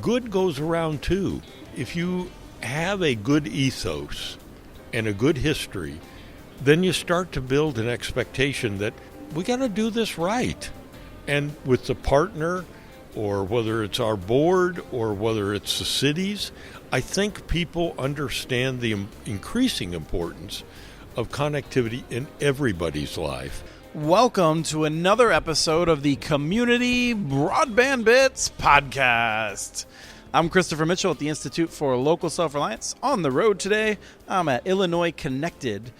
good goes around too. If you have a good ethos and a good history, then you start to build an expectation that we got to do this right. And with the partner, or whether it's our board, or whether it's the cities, I think people understand the increasing importance of connectivity in everybody's life. Welcome to another episode of the Community Broadband Bits podcast. I'm Christopher Mitchell at the Institute for Local Self-Reliance. On the road today, I'm at Illinois Connected,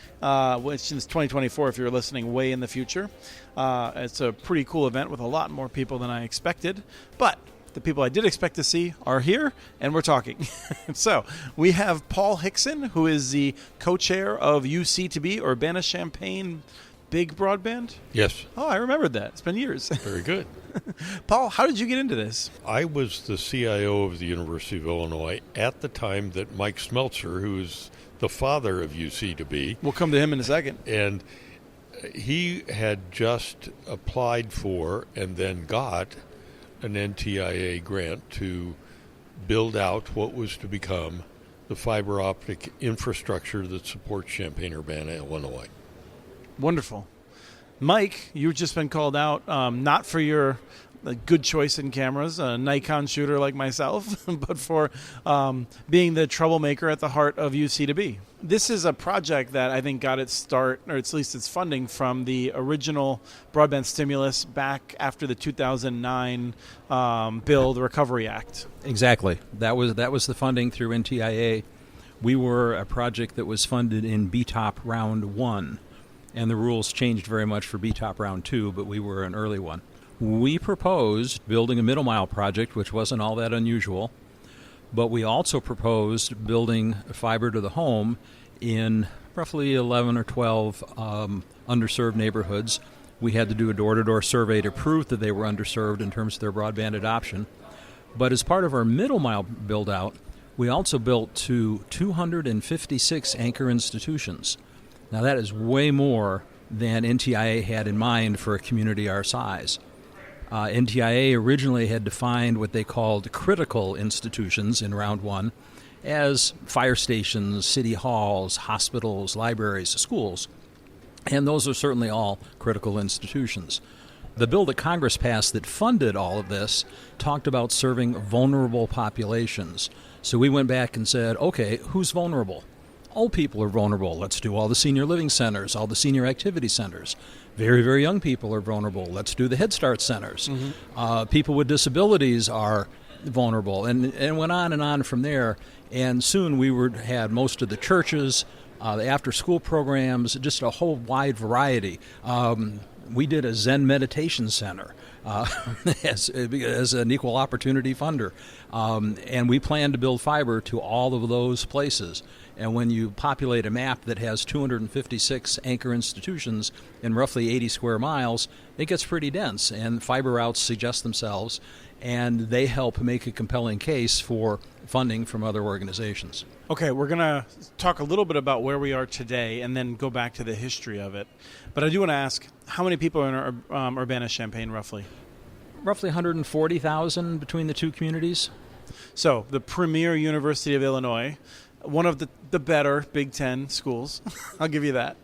which is 2024 if you're listening way in the future. It's a pretty cool event with a lot more people than I expected, but the people I did expect to see are here, and we're talking. So we have Paul Hixson, who is the co-chair of UC2B, Urbana-Champaign Big Broadband? Yes. Oh, I remembered that. It's been years. Very good. Paul, how did you get into this? I was the CIO of the University of Illinois at the time that Mike Smeltzer, who is the father of UC2B. We'll come to him in a second. And he had just applied for and then got an NTIA grant to build out what was to become the fiber optic infrastructure that supports Champaign-Urbana, Illinois. Wonderful. Mike, you've just been called out, not for your good choice in cameras, a Nikon shooter like myself, but for being the troublemaker at the heart of UC2B. This is a project that I think got its start, or at least its funding, from the original broadband stimulus back after the 2009 bill, the Recovery Act. Exactly. That was the funding through NTIA. We were a project that was funded in BTOP Round 1. And the rules changed very much for BTOP Round 2, but we were an early one. We proposed building a middle mile project, which wasn't all that unusual, but we also proposed building fiber to the home in roughly 11 or 12 underserved neighborhoods. We had to do a door-to-door survey to prove that they were underserved in terms of their broadband adoption. But as part of our middle mile build-out, we also built to 256 anchor institutions. Now, that is way more than NTIA had in mind for a community our size. NTIA originally had defined what they called critical institutions in Round 1 as fire stations, city halls, hospitals, libraries, schools. And those are certainly all critical institutions. The bill that Congress passed that funded all of this talked about serving vulnerable populations. So we went back and said, okay, who's vulnerable? Old people are vulnerable. Let's do all the senior living centers, all the senior activity centers. Very, very young people are vulnerable. Let's do the Head Start centers. Mm-hmm. People with disabilities are vulnerable, and went on from there. And soon we had most of the churches, the after-school programs, just a whole wide variety. We did a Zen meditation center as an equal opportunity funder. And we plan to build fiber to all of those places. And when you populate a map that has 256 anchor institutions in roughly 80 square miles, it gets pretty dense. And fiber routes suggest themselves, and they help make a compelling case for funding from other organizations. Okay, we're going to talk a little bit about where we are today and then go back to the history of it. But I do want to ask, how many people are in Urbana-Champaign roughly? Roughly 140,000 between the two communities. So the premier University of Illinois, one of the better Big Ten schools, I'll give you that,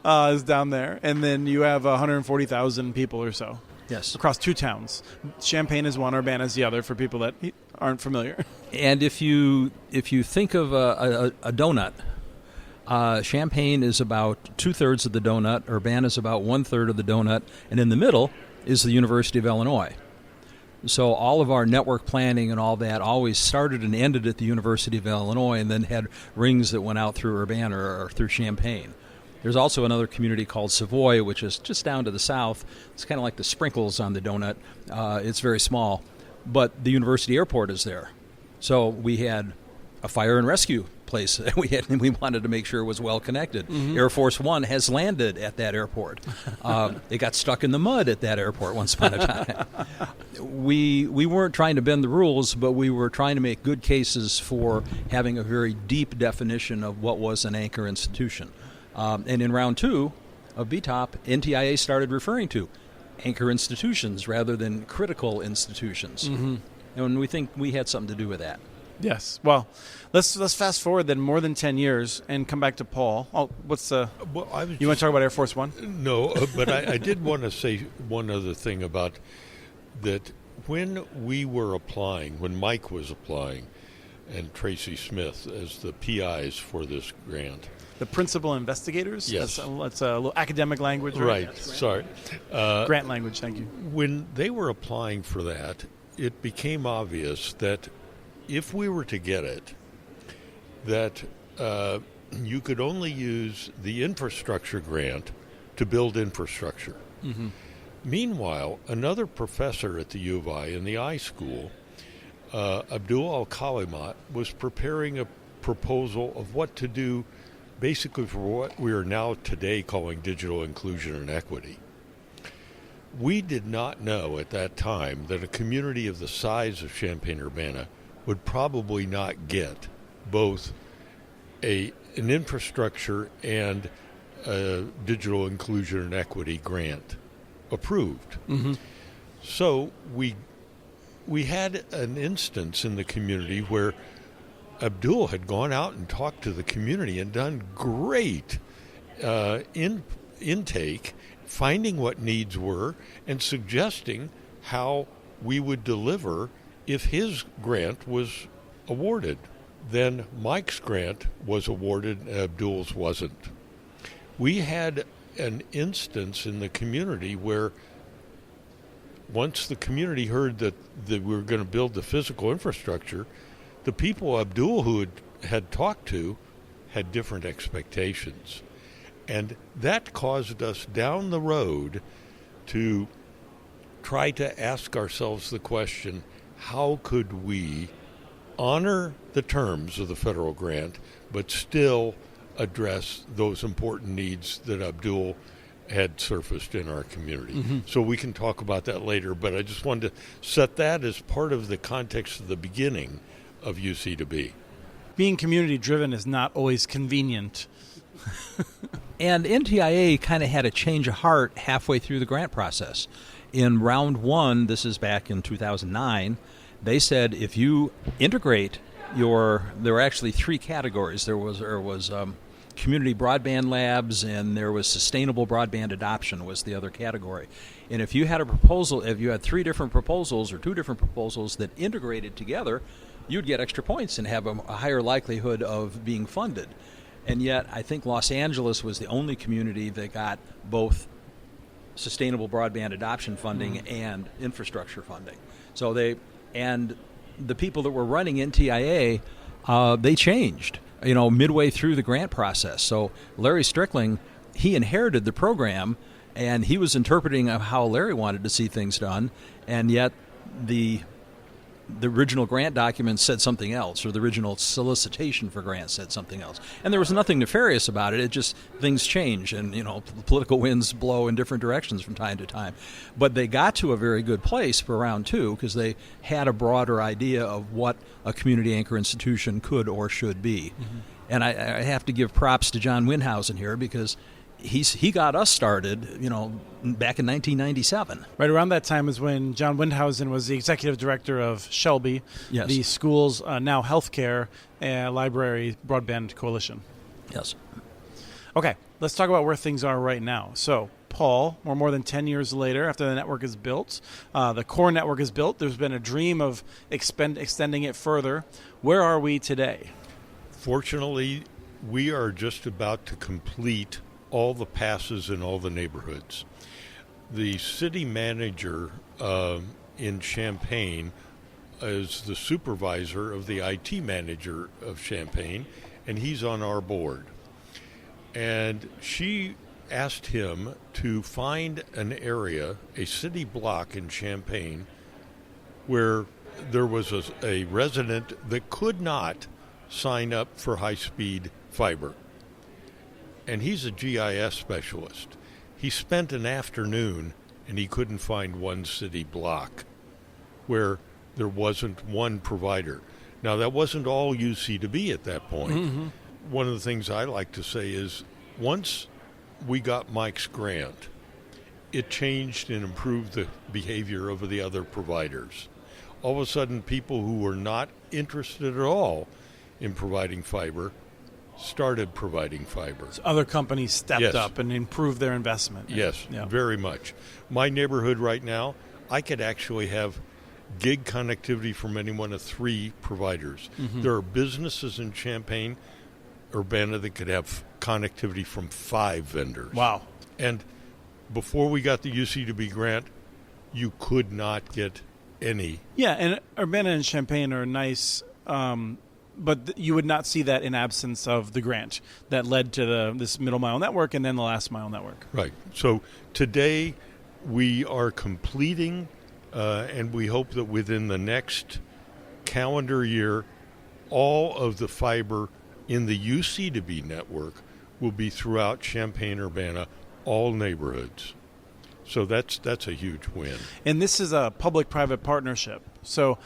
is down there. And then you have 140,000 people or so. Yes. Across two towns. Champaign is one, Urbana is the other, for people that aren't familiar. And if you think of a donut, Champaign is about 2/3 of the donut, Urbana is about 1/3 of the donut, and in the middle is the University of Illinois. So all of our network planning and all that always started and ended at the University of Illinois, and then had rings that went out through Urbana or through Champaign. There's also another community called Savoy, which is just down to the south. It's kind of like the sprinkles on the donut. It's very small. But the university airport is there. So we had a fire and rescue place that we wanted to make sure it was well connected. Mm-hmm. Air Force One has landed at that airport. It got stuck in the mud at that airport once upon a time. We weren't trying to bend the rules, but we were trying to make good cases for having a very deep definition of what was an anchor institution. And in round 2 of BTOP, NTIA started referring to anchor institutions rather than critical institutions. Mm-hmm. And we think we had something to do with that. Yes. Well, let's fast forward then more than 10 years and come back to Paul. Oh, what's the? Well, You want to talk about Air Force One? No, but I did want to say one other thing about that. When we were applying, when Mike was applying, and Tracy Smith as the PIs for this grant. The principal investigators? Yes. That's a little academic language, right? Right, sorry. Grant language, thank you. When they were applying for that, it became obvious that if we were to get it, that you could only use the infrastructure grant to build infrastructure. Mm-hmm. Meanwhile, another professor at the U of I in the I School, Abdul Al-Kalimat, was preparing a proposal of what to do basically for what we are now today calling digital inclusion and equity. We did not know at that time that a community of the size of Champaign-Urbana would probably not get both an infrastructure and a digital inclusion and equity grant approved. Mm-hmm. So we had an instance in the community where Abdul had gone out and talked to the community and done great intake, finding what needs were and suggesting how we would deliver if his grant was awarded. Then Mike's grant was awarded and Abdul's wasn't. We had an instance in the community where once the community heard that we were going to build the physical infrastructure, the people Abdul who had talked to had different expectations. And that caused us down the road to try to ask ourselves the question, how could we honor the terms of the federal grant but still address those important needs that Abdul had surfaced in our community? Mm-hmm. So we can talk about that later, but I just wanted to set that as part of the context of the beginning of UC2B. Being community-driven is not always convenient. And NTIA kind of had a change of heart halfway through the grant process. In round one, this is back in 2009, they said if you integrate there were actually three categories. There was community broadband labs, and there was sustainable broadband adoption was the other category. And if you had a proposal, if you had three different proposals or two different proposals that integrated together, you'd get extra points and have a higher likelihood of being funded. And yet, I think Los Angeles was the only community that got both sustainable broadband adoption funding and infrastructure funding. So the people that were running NTIA, they changed, midway through the grant process. So Larry Strickling, he inherited the program, and he was interpreting how Larry wanted to see things done, and yet the original grant document said something else, or the original solicitation for grants said something else. And there was nothing nefarious about it. It just, things change, and, political winds blow in different directions from time to time. But they got to a very good place for round two because they had a broader idea of what a community anchor institution could or should be. Mm-hmm. And I have to give props to John Windhausen here because he got us started, back in 1997. Right around that time is when John Windhausen was the executive director of Shelby, yes, the school's now healthcare library broadband coalition. Yes. Okay, let's talk about where things are right now. So, Paul, we're more than 10 years later after the network is built. The core network is built. There's been a dream of extending it further. Where are we today? Fortunately, We are just about to complete all the passes in all the neighborhoods. The city manager in Champaign is the supervisor of the IT manager of Champaign, and he's on our board. And she asked him to find an area, a city block in Champaign, where there was a resident that could not sign up for high-speed fiber. And he's a GIS specialist. He spent an afternoon and he couldn't find one city block where there wasn't one provider. Now, that wasn't all UC2B at that point. Mm-hmm. One of the things I like to say is once we got Mike's grant, it changed and improved the behavior of the other providers. all of a sudden people who were not interested at all in providing fiber started providing fiber. So other companies stepped Yes. up and improved their investment. Yes, Yeah. very much. My neighborhood right now, I could actually have gig connectivity from any one of 3 providers. There are businesses in Champaign-Urbana that could have connectivity from 5 vendors. Wow. And before we got the UC2B grant, you could not get any. Yeah, and Urbana and Champaign are nice, but you would not see that in absence of the grant that led to this middle mile network and then the last mile network. Right. So today we are completing, and we hope that within the next calendar year, all of the fiber in the UC2B network will be throughout Champaign-Urbana, all neighborhoods. So that's a huge win. And this is a public-private partnership. So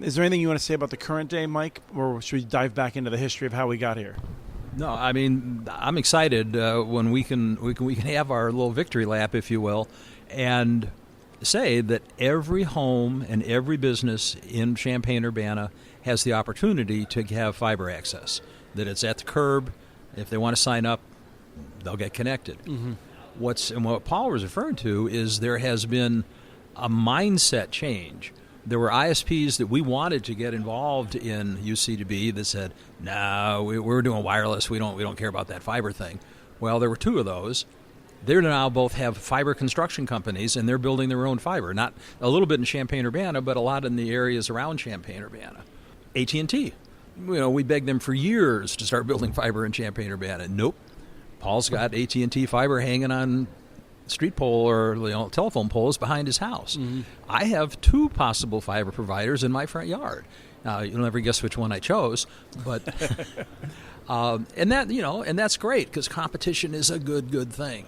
is there anything you want to say about the current day, Mike, or should we dive back into the history of how we got here? No, I mean, I'm excited when we can have our little victory lap, if you will, and say that every home and every business in Champaign-Urbana has the opportunity to have fiber access, that it's at the curb. If they want to sign up, they'll get connected. What Paul was referring to is there has been a mindset change. There were ISPs that we wanted to get involved in UC2B that said, "No, we're doing wireless. We don't care about that fiber thing." Well, there were 2 of those. They now both have fiber construction companies, and they're building their own fiber. Not a little bit in Champaign-Urbana, but a lot in the areas around Champaign-Urbana. AT&T, we begged them for years to start building fiber in Champaign-Urbana. Nope. Paul's got AT&T fiber hanging on street pole or telephone poles behind his house. I have 2 possible fiber providers in my front yard. You'll never guess which one I chose, but and that's great because competition is a good thing,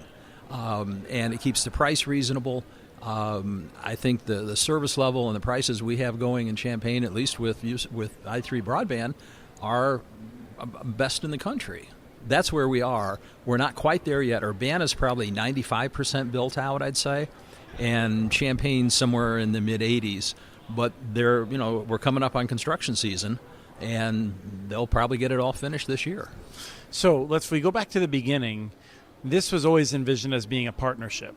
and it keeps the price reasonable. I think the service level and the prices we have going in Champaign, at least with I3 broadband, are best in the country. That's where we are. We're not quite there yet. Urbana's probably 95% built out, I'd say, and Champaign's somewhere in the mid-80s. But we're coming up on construction season, and they'll probably get it all finished this year. So if we go back to the beginning, this was always envisioned as being a partnership,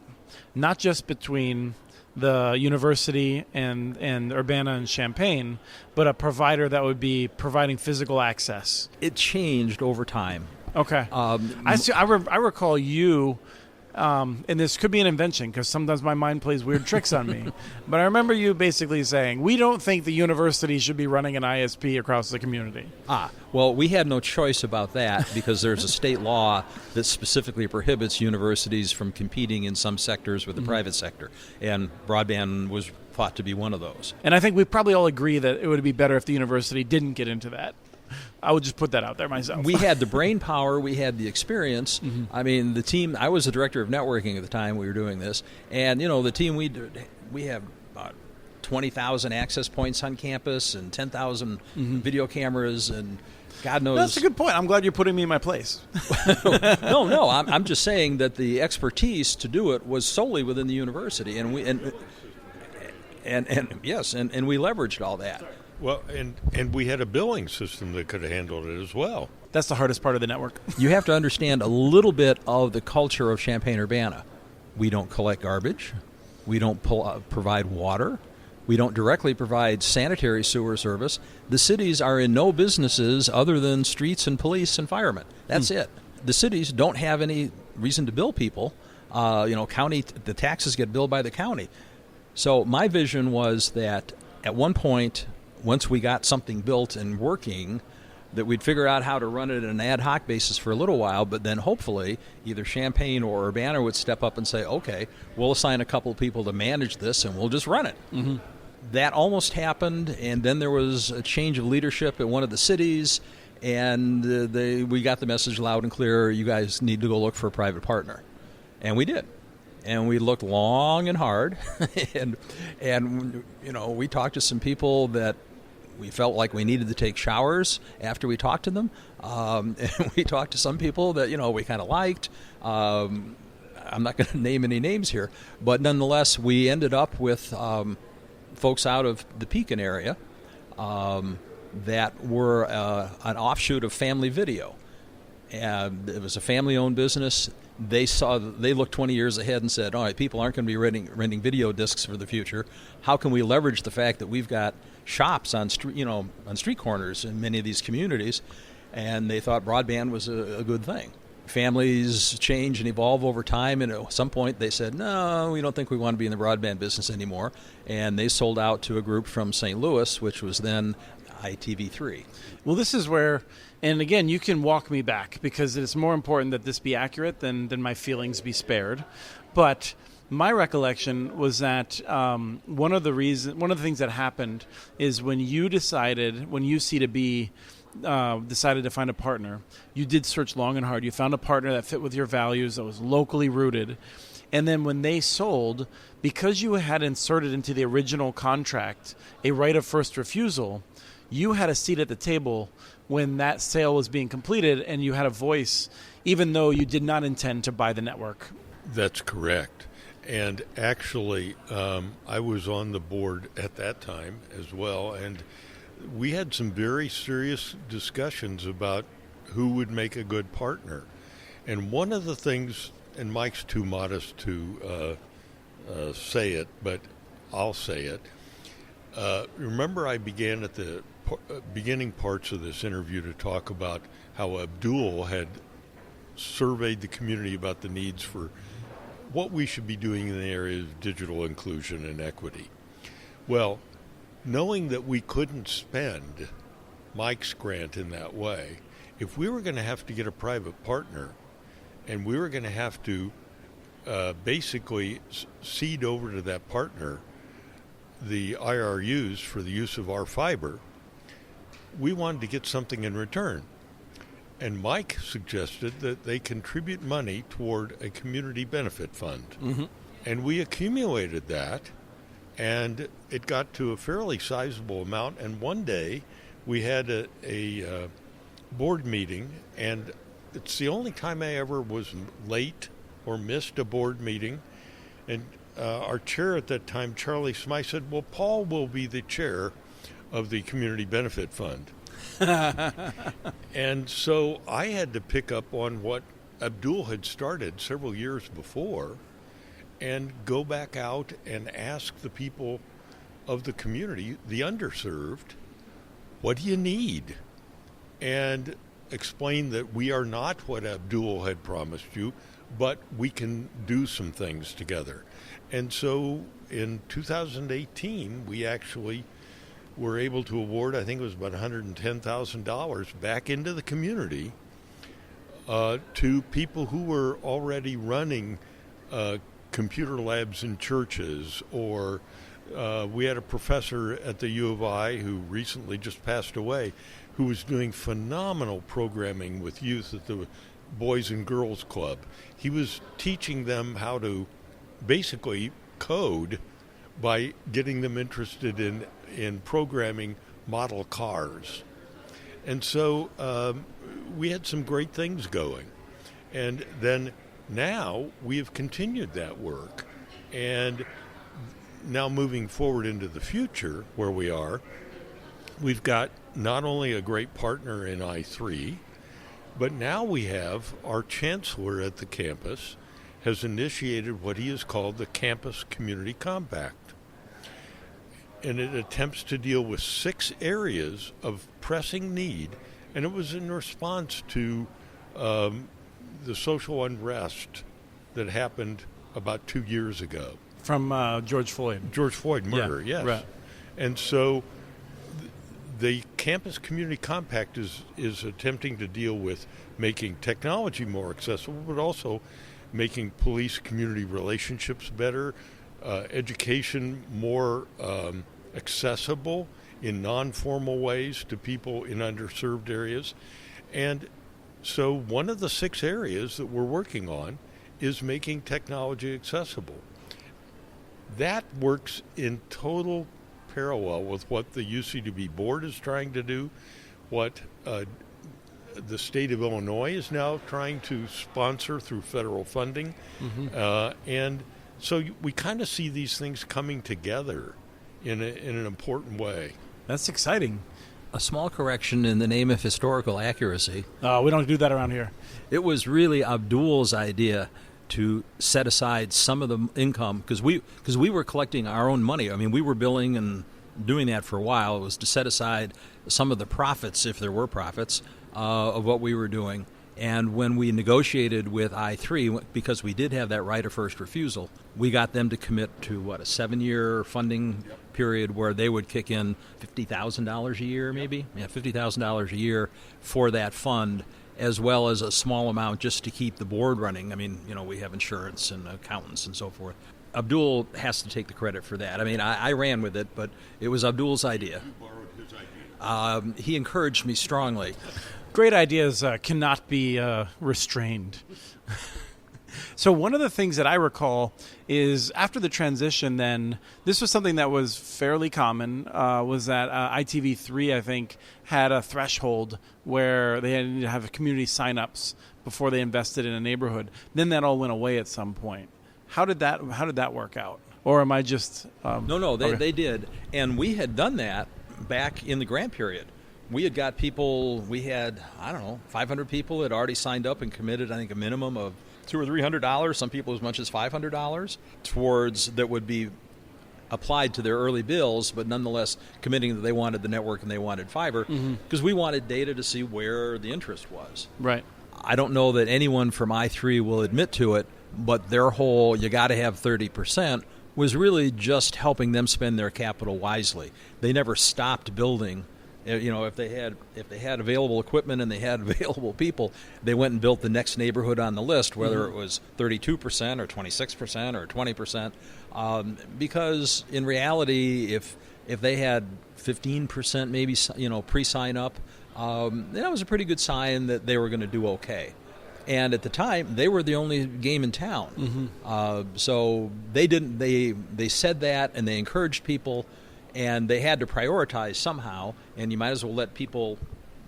not just between the university and Urbana and Champaign, but a provider that would be providing physical access. It changed over time. Okay. I recall you, and this could be an invention because sometimes my mind plays weird tricks on me, but I remember you basically saying, we don't think the university should be running an ISP across the community. Well, we had no choice about that because there's a state law that specifically prohibits universities from competing in some sectors with the private sector, and broadband was thought to be one of those. And I think we probably all agree that it would be better if the university didn't get into that. I would just put that out there myself. We had the brain power. We had the experience. I mean, the team, I was the director of networking at the time we were doing this. And, the team we have about 20,000 access points on campus and 10,000 video cameras and God knows. That's a good point. I'm glad you're putting me in my place. No. I'm just saying that the expertise to do it was solely within the university. And we leveraged all that. Well, and we had a billing system that could have handled it as well. That's the hardest part of the network. You have to understand a little bit of the culture of Champaign-Urbana. We don't collect garbage. We don't provide water. We don't directly provide sanitary sewer service. The cities are in no businesses other than streets and police and firemen. That's it. The cities don't have any reason to bill people. The taxes get billed by the county. So my vision was that at one point, once we got something built and working, that we'd figure out how to run it on an ad hoc basis for a little while, but then hopefully either Champaign or Urbana would step up and say, okay, we'll assign a couple of people to manage this and we'll just run it. That almost happened, and then there was a change of leadership at one of the cities, and we got the message loud and clear, you guys need to go look for a private partner. And we did. And we looked long and hard, and we talked to some people that we felt like we needed to take showers after we talked to them. And we talked to some people that, we kind of liked. I'm not going to name any names here, but nonetheless, we ended up with folks out of the Pekin area that were an offshoot of Family Video. It was a family-owned business. They looked 20 years ahead and said, all right, people aren't going to be renting video discs for the future. How can we leverage the fact that we've got shops on street corners in many of these communities? And they thought broadband was a good thing. Families change and evolve over time, and at some point they said, no, we don't think we want to be in the broadband business anymore. And they sold out to a group from St. Louis, which was then ITV3. Well, this is where, and again, you can walk me back because it's more important that this be accurate than my feelings be spared. But my recollection was that one of the things that happened is when UC2B decided to find a partner, you did search long and hard. You found a partner that fit with your values, that was locally rooted. And then when they sold, because you had inserted into the original contract a right of first refusal, you had a seat at the table when that sale was being completed, and you had a voice, even though you did not intend to buy the network. That's correct. And actually, I was on the board at that time as well, and we had some very serious discussions about who would make a good partner. And one of the things, and Mike's too modest to say it, but I'll say it. Remember, I began at the beginning parts of this interview to talk about how Abdul had surveyed the community about the needs for what we should be doing in the area of digital inclusion and equity. Well, knowing that we couldn't spend Mike's grant in that way, if we were going to have to get a private partner and we were going to have to basically cede over to that partner the IRUs for the use of our fiber, we wanted to get something in return. And Mike suggested that they contribute money toward a community benefit fund. Mm-hmm. And we accumulated that, and it got to a fairly sizable amount. And one day we had a board meeting, and it's the only time I ever was late or missed a board meeting. And our chair at that time, Charlie Smythe, said, well, Paul will be the chair of the Community Benefit Fund. And so I had to pick up on what Abdul had started several years before and go back out and ask the people of the community, the underserved, what do you need? And explain that we are not what Abdul had promised you, but we can do some things together. And so in 2018, we actually were able to award, I think it was about $110,000 back into the community to people who were already running computer labs in churches, or we had a professor at the U of I who recently just passed away who was doing phenomenal programming with youth at the Boys and Girls Club. He was teaching them how to basically code by getting them interested in programming model cars. And so we had some great things going. And then now we have continued that work. And now moving forward into the future where we are, we've got not only a great partner in I3, but now we have our chancellor at the campus has initiated what he has called the Campus Community Compact. And it attempts to deal with 6 areas of pressing need, and it was in response to the social unrest that happened about 2 years ago. From George Floyd murder, yeah, yes. Right. And so the Campus Community Compact is attempting to deal with making technology more accessible, but also making police-community relationships better, education more accessible in non-formal ways to people in underserved areas. And so one of the 6 areas that we're working on is making technology accessible. That works in total parallel with what the UC2B board is trying to do, what the state of Illinois is now trying to sponsor through federal funding. Mm-hmm. And so we kind of see these things coming together in an important way. That's exciting. A small correction in the name of historical accuracy. We don't do that around here. It was really Abdul's idea to set aside some of the income because we were collecting our own money. I mean, we were billing and doing that for a while. It was to set aside some of the profits, if there were profits, of what we were doing. And when we negotiated with I3, because we did have that right of first refusal, we got them to commit to, a 7-year funding period where they would kick in $50,000 a year, maybe? Yeah, $50,000 a year for that fund, as well as a small amount just to keep the board running. I mean, we have insurance and accountants and so forth. Abdul has to take the credit for that. I mean, I ran with it, but it was Abdul's idea. You borrowed his idea. He encouraged me strongly. Great ideas cannot be restrained. So one of the things that I recall is after the transition, then this was something that was fairly common, was that ITV3, I think, had a threshold where they had to have community sign-ups before they invested in a neighborhood. Then that all went away at some point. How did that work out? Or am I just... No, they did. And we had done that back in the grant period. We had got people, 500 people had already signed up and committed, I think, a minimum of $200 or $300, some people as much as $500 towards that would be applied to their early bills, but nonetheless committing that they wanted the network and they wanted fiber because we wanted data to see where the interest was. Right. I don't know that anyone from I3 will admit to it, but their whole you got to have 30% was really just helping them spend their capital wisely. They never stopped building. If they had available equipment and they had available people, they went and built the next neighborhood on the list, whether it was 32% or 26% or 20%, because in reality, if they had 15% maybe pre-sign up, that was a pretty good sign that they were going to do okay. And at the time, they were the only game in town, so they didn't. They said that and they encouraged people. And they had to prioritize somehow, and you might as well let people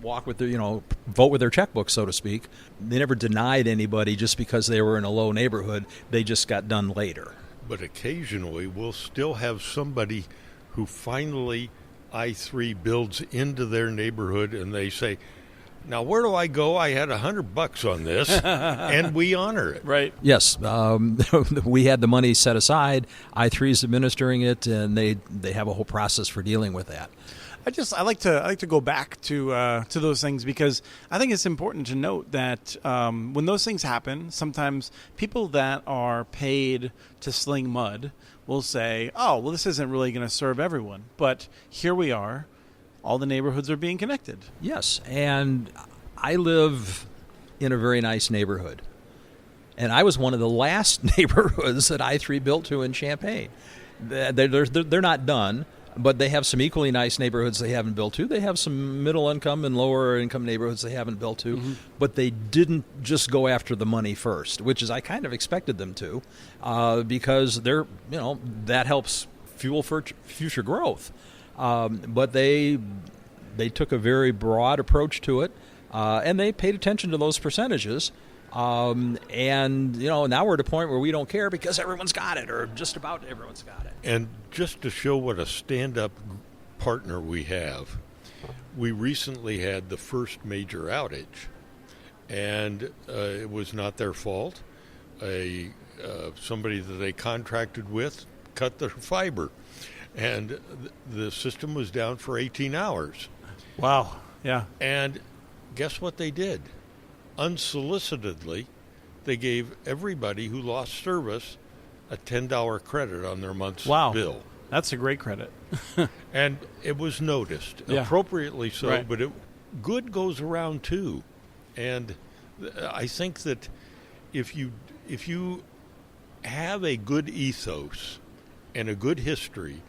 walk with their, vote with their checkbook, so to speak. They never denied anybody just because they were in a low neighborhood. They just got done later. But occasionally we'll still have somebody who finally I3 builds into their neighborhood and they say, now where do I go? I had $100 on this, and we honor it. Right. Yes, we had the money set aside. I3 is administering it, and they have a whole process for dealing with that. I like to go back to those things because I think it's important to note that when those things happen, sometimes people that are paid to sling mud will say, "Oh, well, this isn't really going to serve everyone," but here we are. All the neighborhoods are being connected. Yes, and I live in a very nice neighborhood. And I was one of the last neighborhoods that I3 built to in Champaign. They're not done, but they have some equally nice neighborhoods they haven't built to. They have some middle income and lower income neighborhoods they haven't built to, but they didn't just go after the money first, which is I kind of expected them to, because that helps fuel for future growth. But they took a very broad approach to it, and they paid attention to those percentages. And now we're at a point where we don't care because everyone's got it, or just about everyone's got it. And just to show what a stand-up partner we have, we recently had the first major outage, and it was not their fault. Somebody that they contracted with cut their fiber. And the system was down for 18 hours. Wow. Yeah. And guess what they did? Unsolicitedly, they gave everybody who lost service a $10 credit on their month's bill. That's a great credit. And it was noticed, appropriately so, right. But good goes around too. And I think that if you have a good ethos and a good history,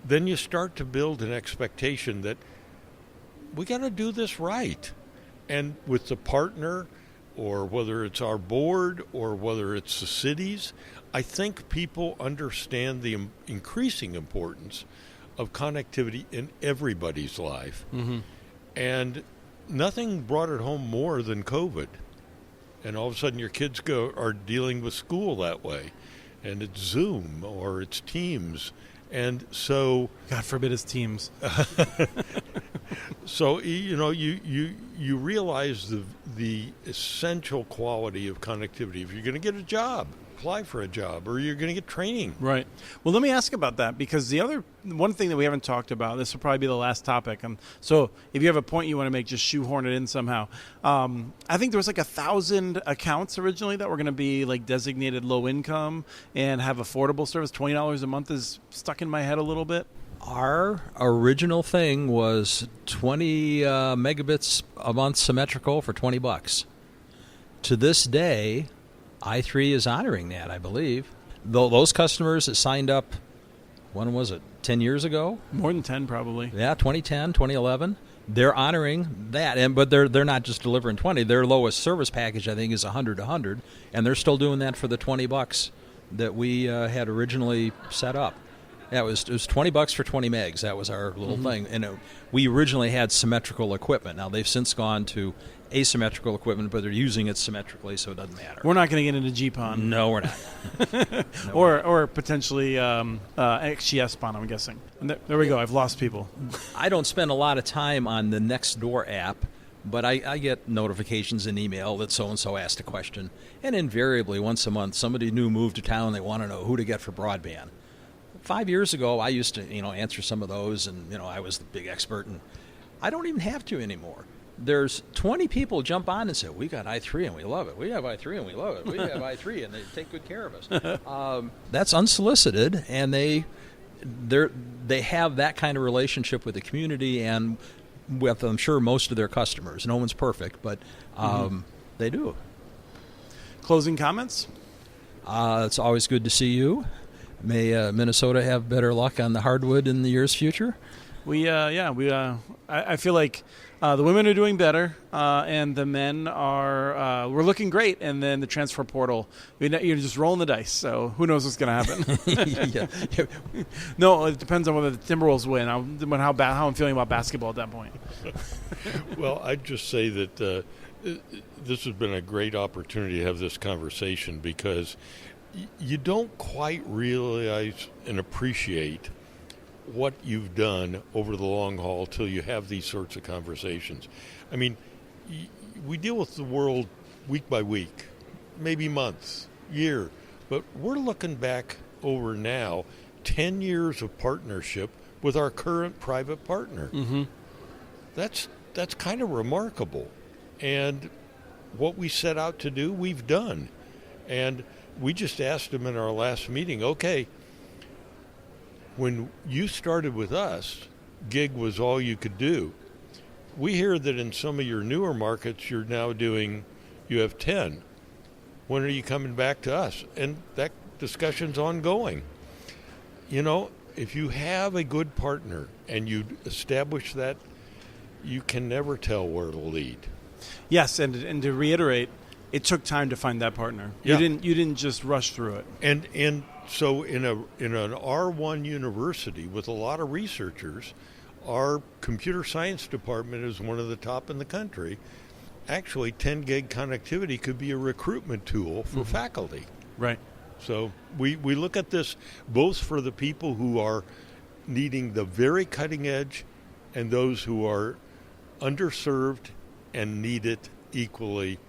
then you start to build an expectation that we got to do this right. And with the partner, or whether it's our board, or whether it's the cities, I think people understand the increasing importance of connectivity in everybody's life. And nothing brought it home more than COVID. And all of a sudden your kids are dealing with school that way. And it's Zoom or it's Teams. And so, God forbid it's Teams. so you realize the essential quality of connectivity. If you're going to get a job, apply for a job, or you're going to get training. Right. Well, let me ask about that, because one thing that we haven't talked about, this will probably be the last topic. So if you have a point you want to make, just shoehorn it in somehow. I think there was like 1,000 accounts originally that were going to be like designated low income and have affordable service. $20 a month is stuck in my head a little bit. Our original thing was 20 megabits a month symmetrical for $20. To this day, I3 is honoring that, I believe. Those customers that signed up, when was it, 10 years ago? More than 10, probably. Yeah, 2010, 2011. They're honoring that, but they're not just delivering 20. Their lowest service package, I think, is 100, and they're still doing that for the $20 that we had originally set up. Yeah, it was $20 for 20 megs. That was our little thing. And we originally had symmetrical equipment. Now, they've since gone to asymmetrical equipment, but they're using it symmetrically, so it doesn't matter. We're not going to get into GPON. No, we're not. Or potentially XGS PON, I'm guessing. And there we go. I've lost people. I don't spend a lot of time on the Nextdoor app, but I get notifications in email that so-and-so asked a question. And invariably, once a month, somebody new moved to town and they want to know who to get for broadband. 5 years ago, I used to, answer some of those, and, I was the big expert, and I don't even have to anymore. There's 20 people jump on and say, we got I3 and we love it. We have I3 and we love it. We have I3 and they take good care of us. That's unsolicited, and they have that kind of relationship with the community and with, I'm sure, most of their customers. No one's perfect, but they do. Closing comments? It's always good to see you. May Minnesota have better luck on the hardwood in the year's future. I feel like the women are doing better, and the men are. We're looking great, and then the transfer portal. You're just rolling the dice. So who knows what's going to happen? No, it depends on whether the Timberwolves win. How I'm feeling about basketball at that point. Well, I'd just say that this has been a great opportunity to have this conversation, because you don't quite realize and appreciate what you've done over the long haul till you have these sorts of conversations. I mean, we deal with the world week by week, maybe months, year, but we're looking back over now 10 years of partnership with our current private partner. Mm-hmm. That's kind of remarkable. And what we set out to do, we've done. And we just asked them in our last meeting, okay, when you started with us, gig was all you could do. We hear that in some of your newer markets, you have 10. When are you coming back to us? And that discussion's ongoing. If you have a good partner and you establish that, you can never tell where it'll lead. Yes, and to reiterate, it took time to find that partner. Yeah. You didn't just rush through it. And so in an R1 university with a lot of researchers, our computer science department is one of the top in the country. Actually, 10 gig connectivity could be a recruitment tool for faculty. Right. So we look at this both for the people who are needing the very cutting edge and those who are underserved and need it equally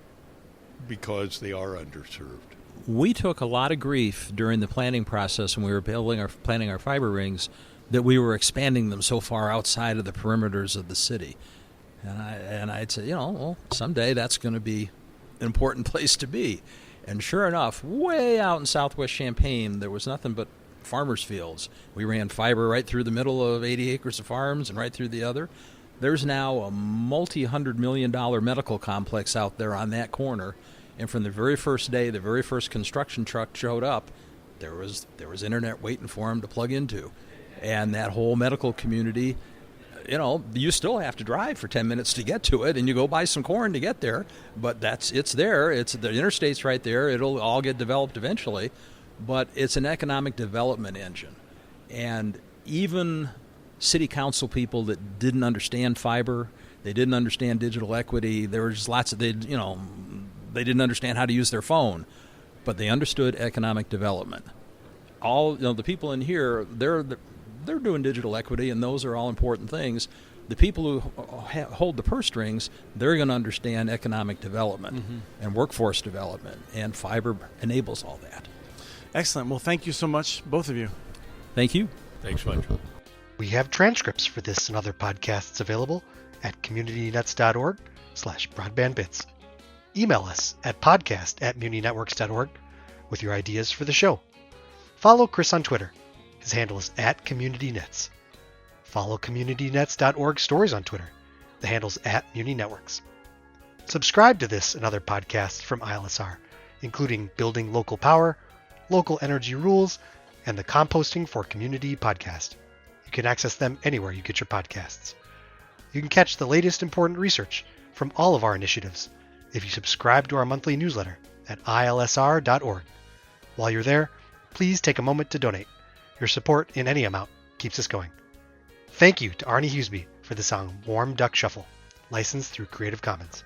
because they are underserved. We took a lot of grief during the planning process when we were planning our fiber rings that we were expanding them so far outside of the perimeters of the city. And I'd say, someday that's going to be an important place to be. And sure enough, way out in southwest Champaign, there was nothing but farmers' fields. We ran fiber right through the middle of 80 acres of farms and right through the other. There's now a multi-$100-million medical complex out there on that corner. And from the very first day, the very first construction truck showed up, there was internet waiting for him to plug into. And that whole medical community, you still have to drive for 10 minutes to get to it, and you go buy some corn to get there. But it's there. It's the interstate's right there. It'll all get developed eventually. But it's an economic development engine. And even city council people that didn't understand fiber, they didn't understand digital equity, there was just lots of, they didn't understand how to use their phone, but they understood economic development. all the people in here, they're doing digital equity, and those are all important things. The people who hold the purse strings, they're going to understand economic development and workforce development, and fiber enables all that. Excellent. Well, thank you so much, both of you. Thank you. Thanks much. We have transcripts for this and other podcasts available at communitynets.org/broadbandbits. Email us at podcast@muninetworks.org with your ideas for the show. Follow Chris on Twitter. His handle is @CommunityNets. Follow communitynets.org stories on Twitter. The handle's @MuniNetworks. Subscribe to this and other podcasts from ILSR, including Building Local Power, Local Energy Rules, and the Composting for Community podcast. You can access them anywhere you get your podcasts. You can catch the latest important research from all of our initiatives if you subscribe to our monthly newsletter at ilsr.org. While you're there, please take a moment to donate. Your support in any amount keeps us going. Thank you to Arnie Huseby for the song Warm Duck Shuffle, licensed through Creative Commons.